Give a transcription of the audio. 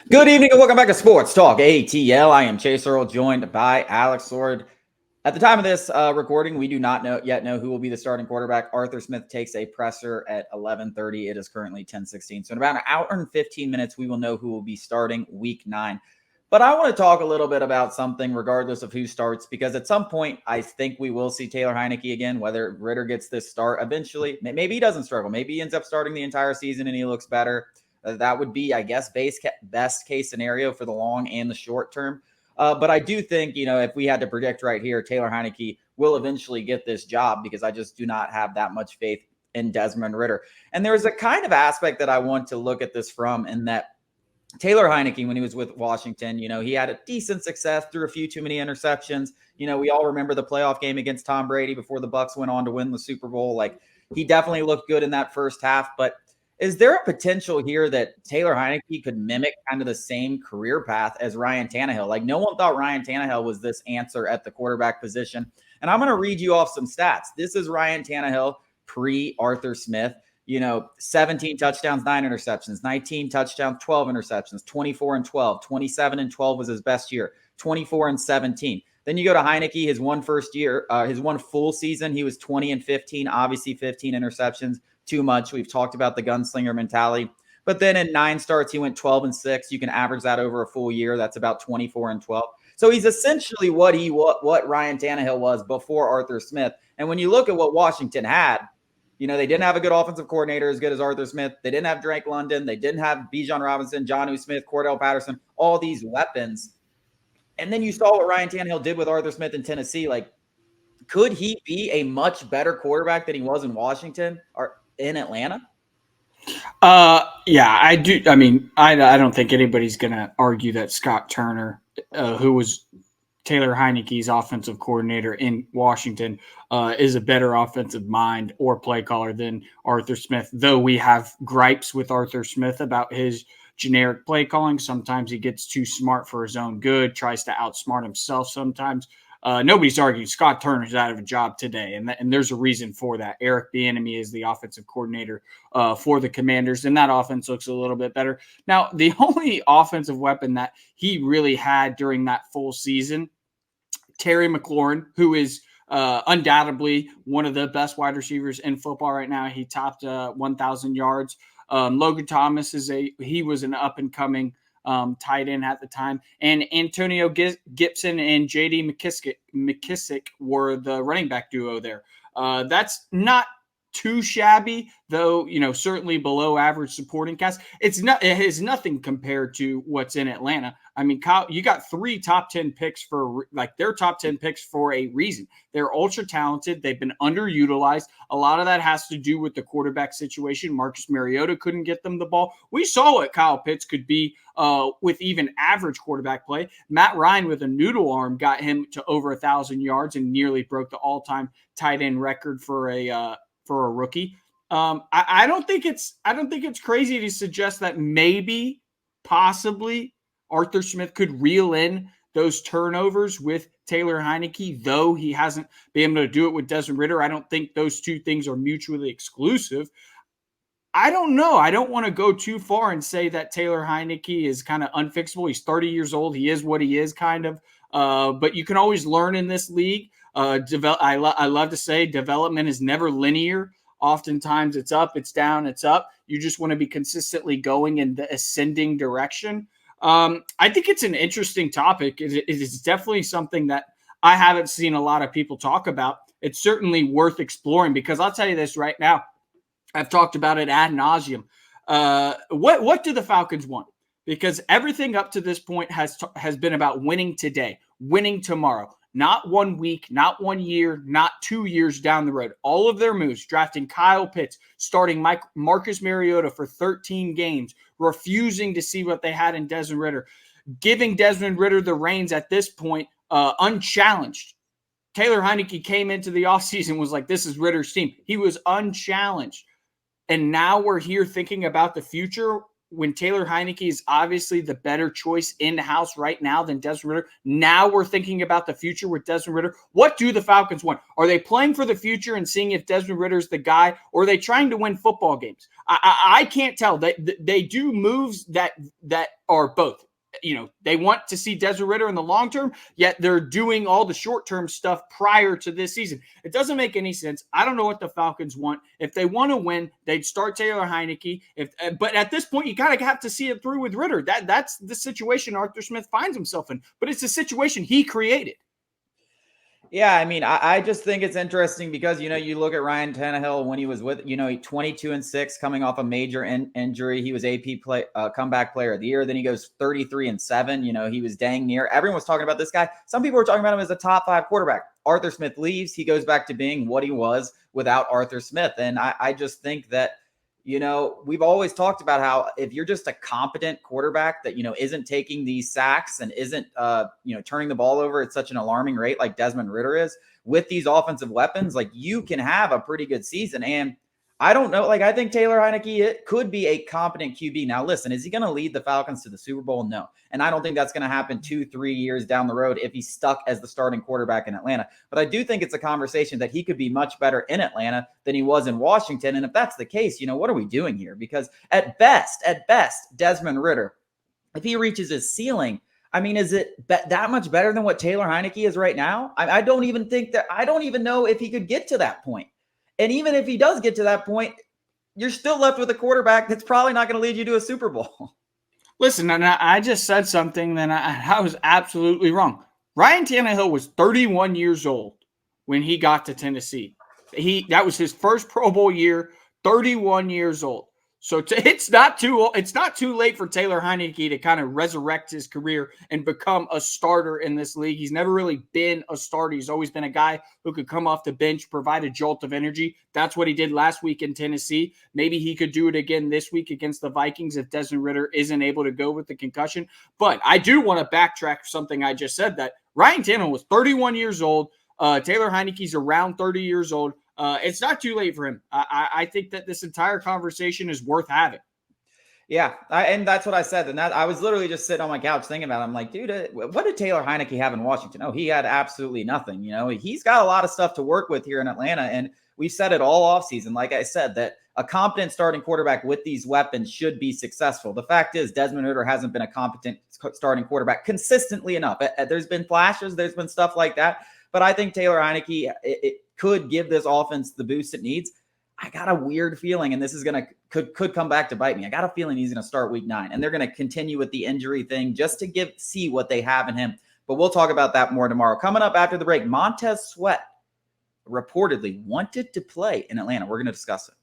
Good evening and welcome back to Sports Talk ATL. I am Chase Earl, joined by Alex Sword. At the time of this recording, we do not yet know who will be the starting quarterback. Arthur Smith takes a presser at 11:30. It is currently 10:16. So in about an hour and 15 minutes, we will know who will be starting Week 9. But I want to talk a little bit about something, regardless of who starts, because at some point, I think we will see Taylor Heinicke again. Whether Ritter gets this start eventually, maybe he doesn't struggle. Maybe he ends up starting the entire season and he looks better. That would be, I guess, best case scenario for the long and the short term. But I do think, if we had to predict right here, Taylor Heinicke will eventually get this job because I just do not have that much faith in Desmond Ritter. And there's a kind of aspect that I want to look at this from, in that Taylor Heinicke, when he was with Washington, he had a decent success, threw a few too many interceptions. We all remember the playoff game against Tom Brady before the Bucs went on to win the Super Bowl. Like, he definitely looked good in that first half, but is there a potential here that Taylor Heinicke could mimic kind of the same career path as Ryan Tannehill? Like, no one thought Ryan Tannehill was this answer at the quarterback position. And I'm going to read you off some stats. This is Ryan Tannehill pre-Arthur Smith. 17 touchdowns, 9 interceptions, 19 touchdowns, 12 interceptions, 24 and 12, 27 and 12 was his best year, 24 and 17. Then you go to Heinicke, his one full season, he was 20 and 15, obviously 15 interceptions, too much. We've talked about the gunslinger mentality. But then in 9 starts, he went 12 and 6. You can average that over a full year. That's about 24 and 12. So he's essentially what Ryan Tannehill was before Arthur Smith. And when you look at what Washington had, they didn't have a good offensive coordinator as good as Arthur Smith. They didn't have Drake London. They didn't have Bijan Robinson, Jonnu Smith, Cordell Patterson, all these weapons. And then you saw what Ryan Tannehill did with Arthur Smith in Tennessee. Like, could he be a much better quarterback than he was in Washington or in Atlanta? Yeah, I do. I mean, I don't think anybody's going to argue that Scott Turner, who was Taylor Heinicke's offensive coordinator in Washington, is a better offensive mind or play caller than Arthur Smith, though we have gripes with Arthur Smith about his generic play calling. Sometimes he gets too smart for his own good, tries to outsmart himself sometimes. Nobody's arguing Scott Turner's out of a job today, and there's a reason for that. Eric Bieniemy is the offensive coordinator for the Commanders, and that offense looks a little bit better. Now, the only offensive weapon that he really had during that full season, Terry McLaurin, who is undoubtedly one of the best wide receivers in football right now. He topped 1,000 yards. Logan Thomas he was an up and coming tight end at the time, and Antonio Gibson and J.D. McKissick were the running back duo there. That's not too shabby, though. Certainly below average supporting cast. It is nothing compared to what's in Atlanta. I mean, Kyle, you got 3 top 10 picks they're top 10 picks for a reason. They're ultra talented. They've been underutilized. A lot of that has to do with the quarterback situation. Marcus Mariota couldn't get them the ball. We saw what Kyle Pitts could be with even average quarterback play. Matt Ryan with a noodle arm got him to over 1,000 yards and nearly broke the all-time tight end record for a rookie. I don't think it's crazy to suggest that maybe, possibly, Arthur Smith could reel in those turnovers with Taylor Heinicke, though he hasn't been able to do it with Desmond Ritter. I don't think those two things are mutually exclusive. I don't know. I don't want to go too far and say that Taylor Heinicke is kind of unfixable. He's 30 years old. He is what he is, kind of. But you can always learn in this league. I love to say development is never linear. Oftentimes it's up, it's down, it's up. You just want to be consistently going in the ascending direction. I think it's an interesting topic. It is definitely something that I haven't seen a lot of people talk about. It's certainly worth exploring because I'll tell you this right now. I've talked about it ad nauseum. What do the Falcons want? Because everything up to this point has been about winning today, winning tomorrow. Not 1 week, not 1 year, not 2 years down the road. All of their moves, drafting Kyle Pitts, starting Marcus Mariota for 13 games, refusing to see what they had in Desmond Ritter, giving Desmond Ritter the reins at this point unchallenged. Taylor Heinicke came into the offseason, was like, this is Ritter's team. He was unchallenged. And now we're here thinking about the future. when Taylor Heinicke is obviously the better choice in-house right now than Desmond Ridder. Now we're thinking about the future with Desmond Ridder. What do the Falcons want? Are they playing for the future and seeing if Desmond Ridder's the guy, or are they trying to win football games? I can't tell. They do moves that are both. They want to see Desmond Ridder in the long term, yet they're doing all the short-term stuff prior to this season. It doesn't make any sense. I don't know what the Falcons want. If they want to win, they'd start Taylor Heinicke. But at this point, you kind of have to see it through with Ridder. That's the situation Arthur Smith finds himself in. But it's a situation he created. Yeah, I mean, I just think it's interesting because, you look at Ryan Tannehill when he was with, 22-6 coming off a major injury. He was comeback player of the year. Then he goes 33-7. He was dang near. Everyone was talking about this guy. Some people were talking about him as a top 5 quarterback. Arthur Smith leaves. He goes back to being what he was without Arthur Smith. And I just think that, we've always talked about how if you're just a competent quarterback that, isn't taking these sacks and isn't, turning the ball over at such an alarming rate like Desmond Ridder is with these offensive weapons, like you can have a pretty good season. And I don't know, I think Taylor Heinicke could be a competent QB. Now, listen, is he going to lead the Falcons to the Super Bowl? No. And I don't think that's going to happen 2-3 years down the road if he's stuck as the starting quarterback in Atlanta. But I do think it's a conversation that he could be much better in Atlanta than he was in Washington. And if that's the case, what are we doing here? Because at best, Desmond Ridder, if he reaches his ceiling, I mean, is it that much better than what Taylor Heinicke is right now? I don't even know if he could get to that point. And even if he does get to that point, you're still left with a quarterback that's probably not going to lead you to a Super Bowl. Listen, and I just said something that I was absolutely wrong. Ryan Tannehill was 31 years old when he got to Tennessee. That was his first Pro Bowl year, 31 years old. So it's not too late for Taylor Heinicke to kind of resurrect his career and become a starter in this league. He's never really been a starter. He's always been a guy who could come off the bench, provide a jolt of energy. That's what he did last week in Tennessee. Maybe he could do it again this week against the Vikings if Desmond Ridder isn't able to go with the concussion. But I do want to backtrack something I just said, that Ryan Tannehill was 31 years old. Taylor Heinicke's around 30 years old. It's not too late for him. I think that this entire conversation is worth having. Yeah, and that's what I said. And I was literally just sitting on my couch thinking about it. I'm like, dude, what did Taylor Heinicke have in Washington? Oh, he had absolutely nothing. He's got a lot of stuff to work with here in Atlanta. And we've said it all offseason, like I said, that a competent starting quarterback with these weapons should be successful. The fact is, Desmond Ridder hasn't been a competent starting quarterback consistently enough. There's been flashes. There's been stuff like that. But I think Taylor Heinicke, it could give this offense the boost it needs. I got a weird feeling, and this is could come back to bite me. I got a feeling he's going to start week 9, and they're going to continue with the injury thing just to see what they have in him. But we'll talk about that more tomorrow. Coming up after the break, Montez Sweat reportedly wanted to play in Atlanta. We're going to discuss it.